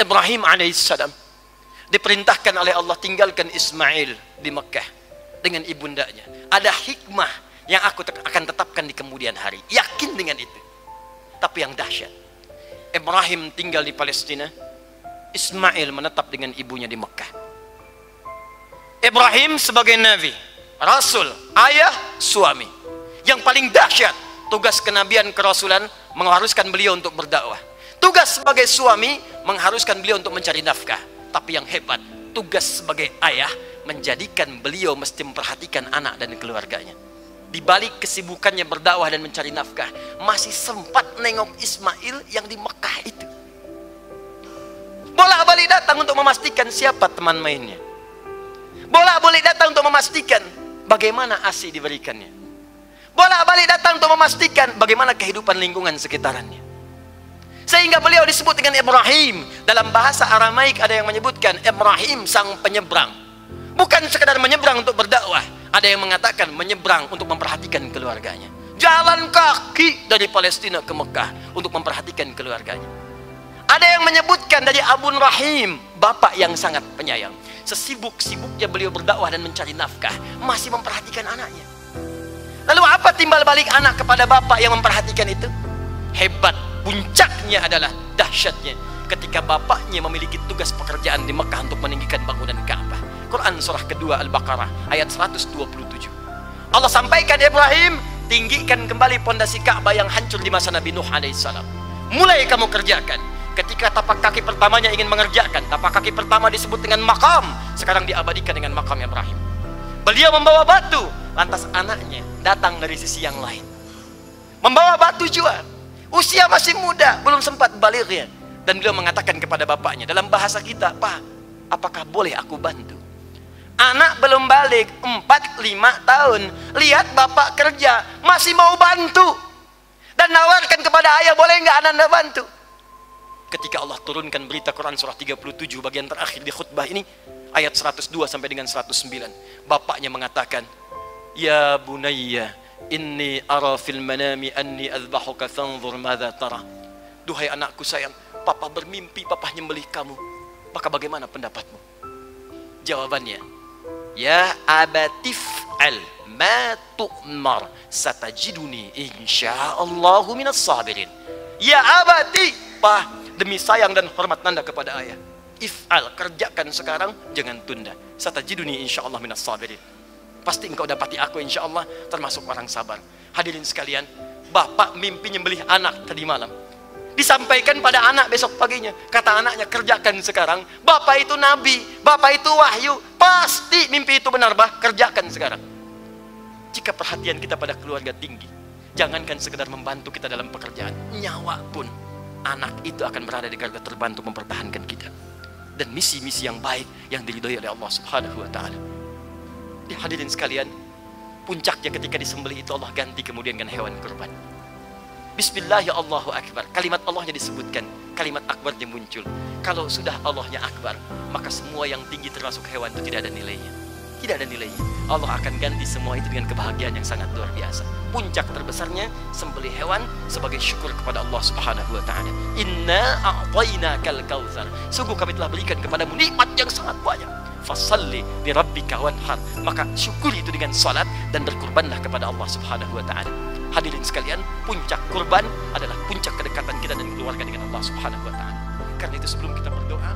Ibrahim alaihissalam diperintahkan oleh Allah tinggalkan Ismail di Mekah dengan ibundanya. Ada hikmah yang aku akan tetapkan di kemudian hari. Yakin dengan itu. Tapi yang dahsyat, Ibrahim tinggal di Palestina, Ismail menetap dengan ibunya di Mekah. Ibrahim sebagai nabi, rasul, ayah, suami. Yang paling dahsyat, tugas kenabian kerasulan mengharuskan beliau untuk berdakwah. Tugas sebagai suami mengharuskan beliau untuk mencari nafkah. Tapi yang hebat, tugas sebagai ayah menjadikan beliau mesti memperhatikan anak dan keluarganya. Di balik kesibukannya berdakwah dan mencari nafkah, masih sempat nengok Ismail yang di Mekah itu. Bolak-balik datang untuk memastikan siapa teman mainnya. Bolak-balik datang untuk memastikan bagaimana ASI diberikannya. Bolak-balik datang untuk memastikan bagaimana kehidupan lingkungan sekitarannya. Sehingga beliau disebut dengan Ibrahim. Dalam bahasa Aramaik ada yang menyebutkan Ibrahim sang penyeberang. Bukan sekedar menyeberang untuk berdakwah. Ada yang mengatakan menyeberang untuk memperhatikan keluarganya. Jalan kaki dari Palestina ke Mekah untuk memperhatikan keluarganya. Ada yang menyebutkan dari Abun Rahim, bapak yang sangat penyayang. Sesibuk-sibuknya beliau berdakwah dan mencari nafkah, masih memperhatikan anaknya. Lalu apa timbal balik anak kepada bapak yang memperhatikan itu? Hebat, puncaknya adalah dahsyatnya ketika bapaknya memiliki tugas pekerjaan di Mekah untuk meninggikan bangunan Ka'bah. Quran surah kedua Al-Baqarah ayat 127. Allah sampaikan, Ibrahim, tinggikan kembali pondasi Ka'bah yang hancur di masa Nabi Nuh alaihissalam. Mulai kamu kerjakan. Ketika tapak kaki pertamanya ingin mengerjakan, tapak kaki pertama disebut dengan makam, sekarang diabadikan dengan makam Ibrahim. Beliau membawa batu, lantas anaknya datang dari sisi yang lain, membawa batu juga. Usia masih muda, belum sempat balignya. Dan beliau mengatakan kepada bapaknya dalam bahasa kita, Pak, apakah boleh aku bantu? Anak belum balik 4-5 tahun, lihat bapak kerja, masih mau bantu. Dan nawarkan kepada ayah, boleh nggak anak bantu? Ketika Allah turunkan berita Quran surah 37 bagian terakhir di khutbah ini, ayat 102 sampai dengan 109, bapaknya mengatakan, Ya bunayya, inni ara fil manami anni azbahuka fanzur madza tara. Duhai anakku sayang, papa bermimpi papa nyembelih kamu, maka bagaimana pendapatmu? Jawabannya, Ya abatif al ma tu'mar satajiduni insyaallahu minas sabirin. Ya abati, Pak, demi sayang dan hormat nanda kepada ayah, if'al, kerjakan sekarang, jangan tunda. Satajiduni insyaallah minas sabirin. Pasti engkau dapati aku insyaallah termasuk orang sabar. Hadirin sekalian, bapak mimpi nyembelih anak tadi malam, disampaikan pada anak besok paginya. Kata anaknya, kerjakan sekarang. Bapak itu nabi, bapak itu wahyu, pasti mimpi itu benar, bah, kerjakan sekarang. Jika perhatian kita pada keluarga tinggi, jangankan sekedar membantu kita dalam pekerjaan, nyawa pun anak itu akan berada di garda terbantu mempertahankan kita. Dan misi-misi yang baik yang diridhoi oleh Allah Subhanahu wa taala. Hadirin sekalian, puncaknya ketika disembelih itu Allah ganti kemudian dengan hewan kurban. Bismillah, ya Allahu Akbar. Kalimat Allahnya disebutkan, kalimat akbarnya muncul. Kalau sudah Allahnya akbar, maka semua yang tinggi termasuk hewan itu tidak ada nilainya. Tidak ada nilainya. Allah akan ganti semua itu dengan kebahagiaan yang sangat luar biasa. Puncak terbesarnya sembelih hewan sebagai syukur kepada Allah Subhanahu wa taala. Inna a'tainakal kautsar. Sungguh kami telah berikan kepadamu nikmat yang sangat banyak. Fasalli li rabbika wanhar. Maka syukuri itu dengan salat dan berkurbanlah kepada Allah Subhanahu wa taala. Hadirin sekalian, puncak kurban adalah puncak kedekatan kita dan keluarga dengan Allah Subhanahu wa taala. Karena itu sebelum kita berdoa,